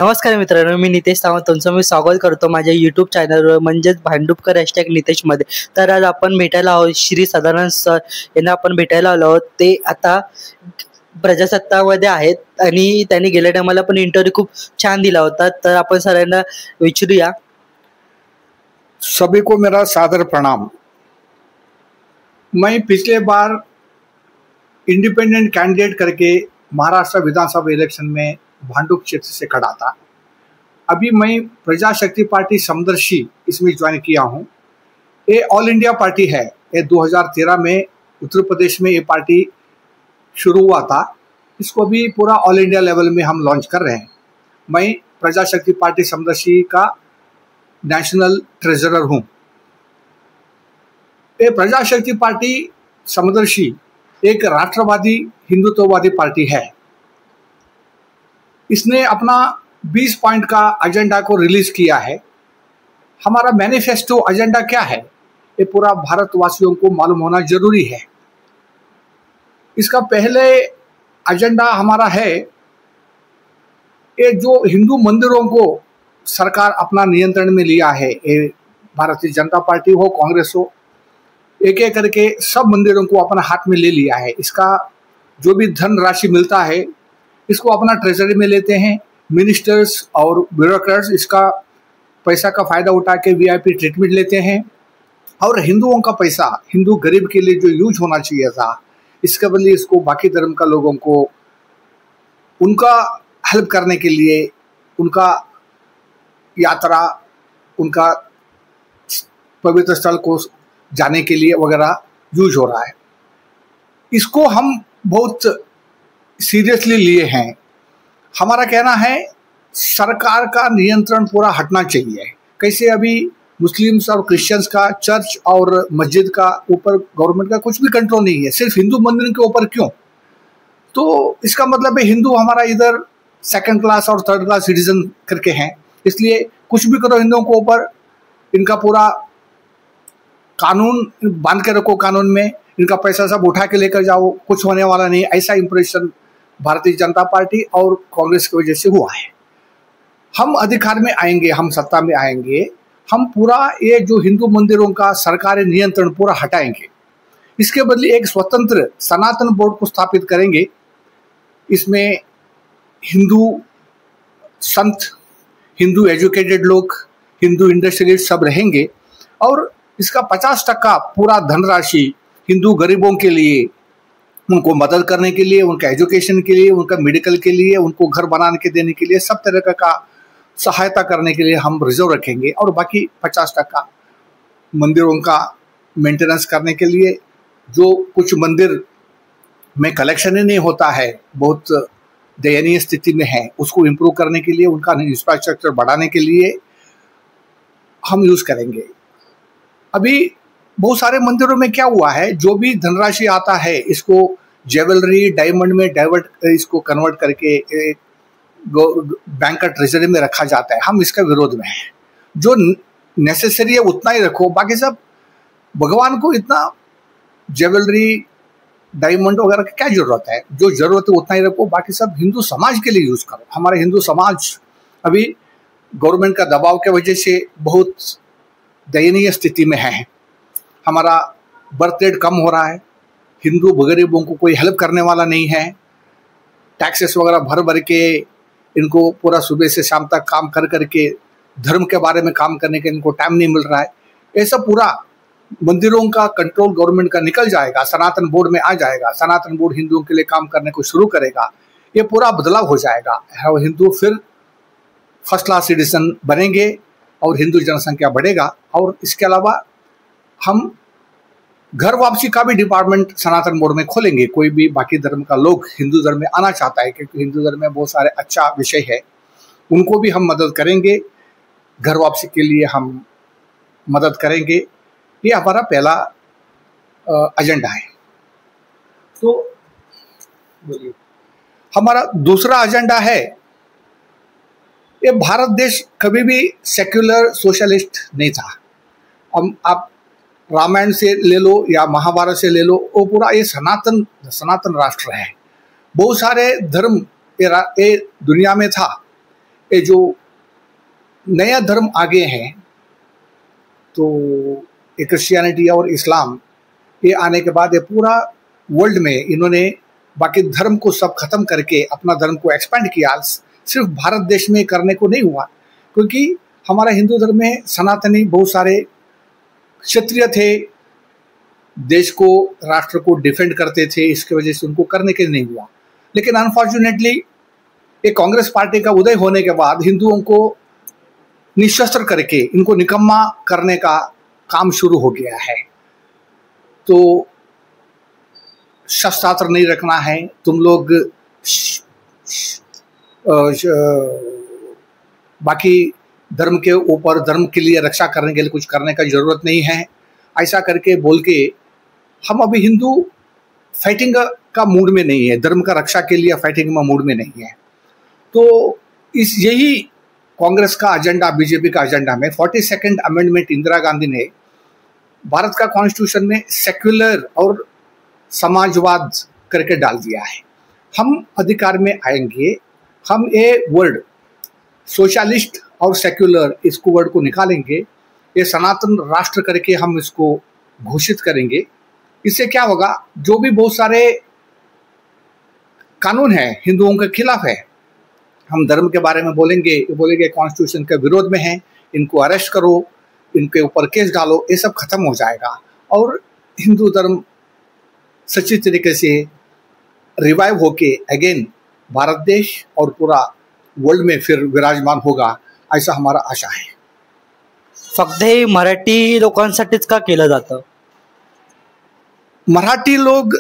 नमस्कार मित्रांनो, मी नितेश सावंत तुमचं मी स्वागत करतो माझ्या यूट्यूब चॅनलवर म्हणजेच भांडुपकर #नितेशमध्ये। तर आज आपण भेटायला आहोत श्री सदानंद सर यांना आपण भेटायला आलो आहोत। ते आता प्रजासत्ताकमध्ये आहेत आणि त्यांनी गेल्या टायमाला पण इंटरव्ह्यू खूप छान दिला होता। तर आपण सरांना विचारूया। सभी को मेरा सादर प्रणाम। मैं पिछले बार इंडिपेंडेंट कैंडिडेट करके महाराष्ट्र विधानसभा इलेक्शन में भांडुप क्षेत्र से खड़ा था। अभी मैं प्रजाशक्ति पार्टी समदर्शी इसमें ज्वाइन किया हूँ। ये ऑल इंडिया पार्टी है। ये 2013 में उत्तर प्रदेश में ये पार्टी शुरू हुआ था। इसको भी पूरा ऑल इंडिया लेवल में हम लॉन्च कर रहे हैं। मैं प्रजाशक्ति पार्टी समदर्शी का नेशनल ट्रेजरर हूँ। ये प्रजाशक्ति पार्टी समदर्शी एक राष्ट्रवादी हिंदुत्ववादी पार्टी है। इसने अपना 20 पॉइंट का एजेंडा को रिलीज किया है। हमारा मैनिफेस्टो एजेंडा क्या है ये पूरा भारतवासियों को मालूम होना जरूरी है। इसका पहले एजेंडा हमारा है ये जो हिंदू मंदिरों को सरकार अपना नियंत्रण में लिया है, ये भारतीय जनता पार्टी हो कांग्रेस हो, एक एक करके सब मंदिरों को अपना हाथ में ले लिया है। इसका जो भी धन राशि मिलता है इसको अपना ट्रेजरी में लेते हैं। मिनिस्टर्स और ब्यूरोक्रेट्स इसका पैसा का फायदा उठा के वीआईपी ट्रीटमेंट लेते हैं और हिंदुओं का पैसा हिंदू गरीब के लिए जो यूज होना चाहिए था इसके बदले इसको बाकी धर्म का लोगों को उनका हेल्प करने के लिए, उनका यात्रा, उनका पवित्र स्थल को जाने के लिए वगैरह यूज हो रहा है। इसको हम बहुत सीरियसली लिए हैं। हमारा कहना है सरकार का नियंत्रण पूरा हटना चाहिए। कैसे अभी मुस्लिम्स और क्रिश्चियंस का, चर्च और मस्जिद का ऊपर गवर्नमेंट का कुछ भी कंट्रोल नहीं है, सिर्फ हिंदू मंदिर के ऊपर क्यों? तो इसका मतलब है हिंदू हमारा इधर सेकंड क्लास और थर्ड क्लास सिटीजन करके हैं। इसलिए कुछ भी करो हिंदुओं के ऊपर, इनका पूरा कानून बांध के रखो, कानून में इनका पैसा सब उठा के लेकर जाओ, कुछ होने वाला नहीं। ऐसा इंप्रेशन भारतीय जनता पार्टी और कांग्रेस की वजह से हुआ है। हम अधिकार में आएंगे, हम सत्ता में आएंगे, हम पूरा ये जो हिंदू मंदिरों का सरकारी नियंत्रण पूरा हटाएंगे। इसके बदले एक स्वतंत्र सनातन बोर्ड को स्थापित करेंगे। इसमें हिंदू संत, हिंदू एजुकेटेड लोग, हिंदू इंडस्ट्रियलिस्ट सब रहेंगे और इसका 50% पूरा धनराशि हिंदू गरीबों के लिए, उनको मदद करने के लिए, उनका एजुकेशन के लिए, उनका मेडिकल के लिए, उनको घर बनाने के देने के लिए, सब तरह का सहायता करने के लिए हम रिजर्व रखेंगे। और बाकी 50% मंदिरों का मेंटेनेंस करने के लिए, जो कुछ मंदिर में कलेक्शन ही नहीं होता है, बहुत दयनीय स्थिति में है, उसको इम्प्रूव करने के लिए, उनका इंफ्रास्ट्रक्चर बढ़ाने के लिए हम यूज़ करेंगे। अभी बहुत सारे मंदिरों में क्या हुआ है, जो भी धनराशि आता है इसको ज्वेलरी, डायमंड में इसको कन्वर्ट करके बैंक का ट्रेजरी में रखा जाता है। हम इसका विरोध में हैं। जो नेसेसरी है उतना ही रखो, बाकी सब भगवान को इतना ज्वेलरी, डायमंड वगैरह की क्या जरूरत है? जो जरूरत है उतना ही रखो, बाकी सब हिंदू समाज के लिए यूज करो। हमारे हिंदू समाज अभी गवर्नमेंट का दबाव की वजह से बहुत दयनीय स्थिति में है। हमारा बर्थ रेट कम हो रहा है, हिंदू गरीबों को कोई हेल्प करने वाला नहीं है। टैक्सेस वगैरह भर भर के इनको पूरा सुबह से शाम तक काम कर करके धर्म के बारे में काम करने के इनको टाइम नहीं मिल रहा है। ऐसा पूरा मंदिरों का कंट्रोल गवर्नमेंट का निकल जाएगा, सनातन बोर्ड में आ जाएगा। सनातन बोर्ड हिंदुओं के लिए काम करने को शुरू करेगा। ये पूरा बदलाव हो जाएगा और हिंदू फिर फर्स्ट क्लास सिटीजन बनेंगे और हिंदू जनसंख्या बढ़ेगा। और इसके अलावा हम घर वापसी का भी डिपार्टमेंट सनातन बोर्ड में खोलेंगे। कोई भी बाकी धर्म का लोग हिंदू धर्म में आना चाहता है, क्योंकि हिंदू धर्म में बहुत सारे अच्छा विषय है, उनको भी हम मदद करेंगे। घर वापसी के लिए हम मदद करेंगे। ये हमारा पहला एजेंडा है। तो हमारा दूसरा एजेंडा है, ये भारत देश कभी भी सेक्युलर सोशलिस्ट नहीं था। हम आप रामायण से ले लो या महाभारत से ले लो, वो पूरा ये सनातन राष्ट्र है। बहुत सारे धर्म ये दुनिया में था, ये जो नया धर्म आगे हैं, तो ये क्रिश्चियनिटी और इस्लाम, ये आने के बाद ये पूरा वर्ल्ड में इन्होंने बाकी धर्म को सब खत्म करके अपना धर्म को एक्सपेंड किया। सिर्फ भारत देश में करने को नहीं हुआ, क्योंकि हमारा हिंदू धर्म में सनातनी बहुत सारे क्षत्रिय थे, देश को राष्ट्र को डिफेंड करते थे, इसके वजह से उनको करने के नहीं हुआ। लेकिन अनफॉर्चुनेटली ये कांग्रेस पार्टी का उदय होने के बाद हिंदुओं को निशस्त्र करके इनको निकम्मा करने का काम शुरू हो गया है। तो शस्त्रास्त्र नहीं रखना है, तुम लोग बाकी धर्म के ऊपर धर्म के लिए रक्षा करने के लिए कुछ करने का जरूरत नहीं है, ऐसा करके बोल के हम अभी हिंदू फाइटिंग का मूड में नहीं है, धर्म का रक्षा के लिए फाइटिंग का मूड में नहीं है। तो इस यही कांग्रेस का एजेंडा, बीजेपी का एजेंडा में 42nd अमेंडमेंट इंदिरा गांधी ने भारत का कॉन्स्टिट्यूशन में सेक्युलर और समाजवाद करके डाल दिया है। हम अधिकार में आएंगे, हम ये वर्ड सोशलिस्ट और सेक्युलर, इसको वर्ड को निकालेंगे, ये सनातन राष्ट्र करके हम इसको घोषित करेंगे। इससे क्या होगा, जो भी बहुत सारे कानून है हिंदुओं के खिलाफ है, हम धर्म के बारे में बोलेंगे, बोलेंगे कॉन्स्टिट्यूशन के विरोध में है, इनको अरेस्ट करो, इनके ऊपर केस डालो, ये सब खत्म हो जाएगा और हिंदू धर्म सच्ची तरीके से रिवाइव होके अगेन भारत देश और पूरा वर्ल्ड में फिर विराजमान होगा, ऐसा हमारा आशा है। फक्त हे मराठी लोकांसाठीच का केलं जातं? मराठी लोग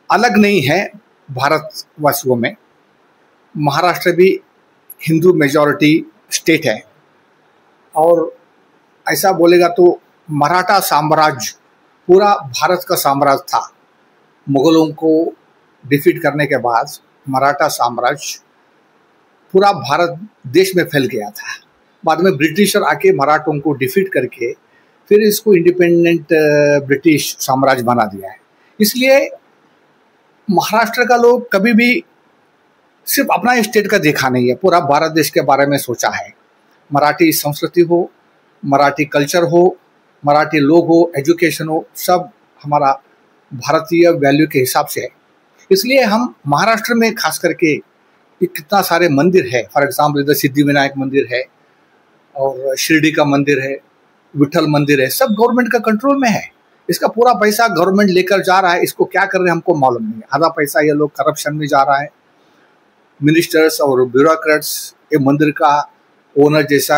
अलग नहीं है भारतवासियों में, महाराष्ट्र भी हिंदू मेजॉरिटी स्टेट है और ऐसा बोलेगा तो मराठा साम्राज्य पूरा भारत का साम्राज्य था। मुगलों को डिफीट करने के बाद मराठा साम्राज्य पूरा भारत देश में फैल गया था। बाद में ब्रिटिशर आके मराठों को डिफीट करके फिर इसको इंडिपेंडेंट ब्रिटिश साम्राज्य बना दिया है। इसलिए महाराष्ट्र का लोग कभी भी सिर्फ अपना स्टेट का देखा नहीं है, पूरा भारत देश के बारे में सोचा है। मराठी संस्कृति हो, मराठी कल्चर हो, मराठी लोग हो, एजुकेशन हो, सब हमारा भारतीय वैल्यू के हिसाब से है। इसलिए हम महाराष्ट्र में खास करके कितना सारे मंदिर है, फॉर एग्जाम्पल इधर सिद्धि विनायक मंदिर है और शिरडी का मंदिर है, विठल मंदिर है, सब गवर्नमेंट का कंट्रोल में है। इसका पूरा पैसा गवर्नमेंट लेकर जा रहा है, इसको क्या कर रहे हैं हमको मालूम नहीं है। आधा पैसा ये लोग करप्शन में जा रहा है, मिनिस्टर्स और ब्यूरोक्रेट्स ये मंदिर का ओनर जैसा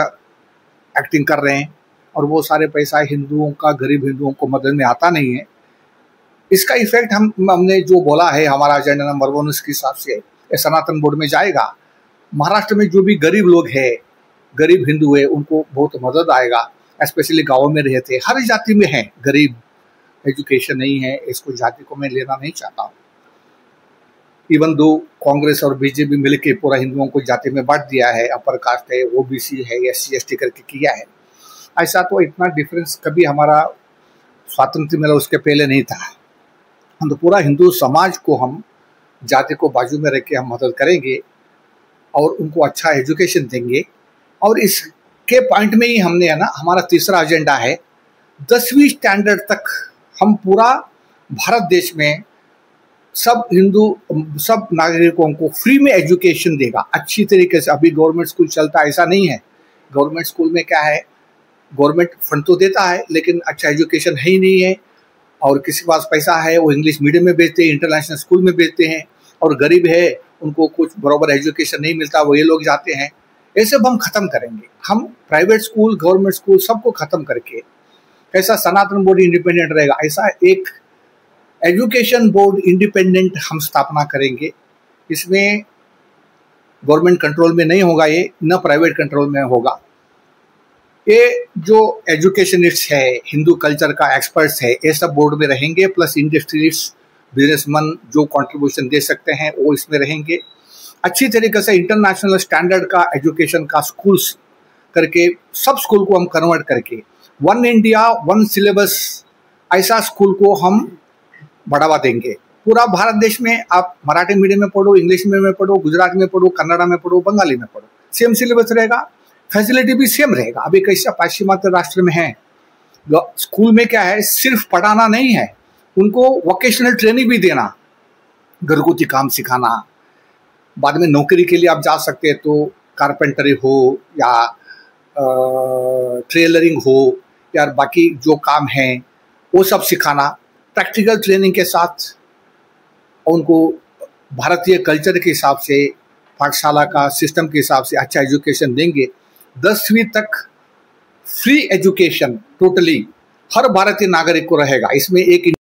एक्टिंग कर रहे हैं और वो सारे पैसा हिंदुओं का, गरीब हिंदुओं को मदद में आता नहीं है। इसका इफेक्ट हमने जो बोला है हमारा एजेंडा नंबर 1 उसके हिसाब से ये सनातन बोर्ड में जाएगा। महाराष्ट्र में जो भी गरीब लोग हैं, गरीब हिंदू है, उनको बहुत मदद आएगा। स्पेशली गाँव में रहते हर जाति में है गरीब, एजुकेशन नहीं है, इसको जाति को मैं लेना नहीं चाहता हूँ। इवन दो कांग्रेस और बीजेपी मिलके पूरा हिंदुओं को जाति में बांट दिया है, अपर कास्ट है, ओबीसी है, SC ST करके किया है। ऐसा तो इतना डिफरेंस कभी हमारा स्वातंत्र मिला उसके पहले नहीं था। तो पूरा हिंदू समाज को हम जाति को बाजू में रख के हम मदद करेंगे और उनको अच्छा एजुकेशन देंगे। और इसके पॉइंट में ही हमने है ना, हमारा तीसरा एजेंडा है 10वीं स्टैंडर्ड तक हम पूरा भारत देश में सब हिंदू, सब नागरिकों को फ्री में एजुकेशन देगा अच्छी तरीके से। अभी गवर्नमेंट स्कूल चलता है, ऐसा नहीं है। गवर्नमेंट स्कूल में क्या है, गवर्नमेंट फंड तो देता है लेकिन अच्छा एजुकेशन है ही नहीं है। और किसी के पास पैसा है वो इंग्लिश मीडियम में भेजते हैं, इंटरनेशनल स्कूल में भेजते हैं, और गरीब है उनको कुछ बराबर एजुकेशन नहीं मिलता, वो ये लोग जाते हैं। ये सब हम खत्म करेंगे। हम प्राइवेट स्कूल, गवर्नमेंट स्कूल सबको खत्म करके कैसा सनातन बोर्ड इंडिपेंडेंट रहेगा, ऐसा एक एजुकेशन बोर्ड इंडिपेंडेंट हम स्थापना करेंगे। इसमें गवर्नमेंट कंट्रोल में नहीं होगा, ये न प्राइवेट कंट्रोल में होगा। ये जो एजुकेशनिस्ट है, हिंदू कल्चर का एक्सपर्ट्स है, ये सब बोर्ड में रहेंगे, प्लस इंडस्ट्रियलिस्ट, बिजनेसमैन जो कंट्रीब्यूशन दे सकते हैं वो इसमें रहेंगे। अच्छी तरीके से इंटरनेशनल स्टैंडर्ड का एजुकेशन का स्कूल्स करके सब स्कूल को हम कन्वर्ट करके 1 इंडिया 1 सिलेबस ऐसा स्कूल को हम बढ़ावा देंगे। पूरा भारत देश में आप मराठी मीडियम में पढ़ो, इंग्लिश मीडियम में पढ़ो, गुजराती में पढ़ो, कन्नड़ा में पढ़ो, बंगाली में पढ़ो, सेम सिलेबस रहेगा, फैसिलिटी भी सेम रहेगा। अभी कैसा पाश्चिमात्य राष्ट्र में है, स्कूल में क्या है, सिर्फ पढ़ाना नहीं है, उनको वोकेशनल ट्रेनिंग भी देना, घरगुती काम सिखाना। बाद में नौकरी के लिए आप जा सकते हैं तो कारपेंटरी हो या टेलरिंग हो या बाकी जो काम है वो सब सिखाना, प्रैक्टिकल ट्रेनिंग के साथ उनको भारतीय कल्चर के हिसाब से, पाठशाला का सिस्टम के हिसाब से अच्छा एजुकेशन देंगे। 10वीं तक फ्री एजुकेशन टोटली हर भारतीय नागरिक को रहेगा। इसमें एक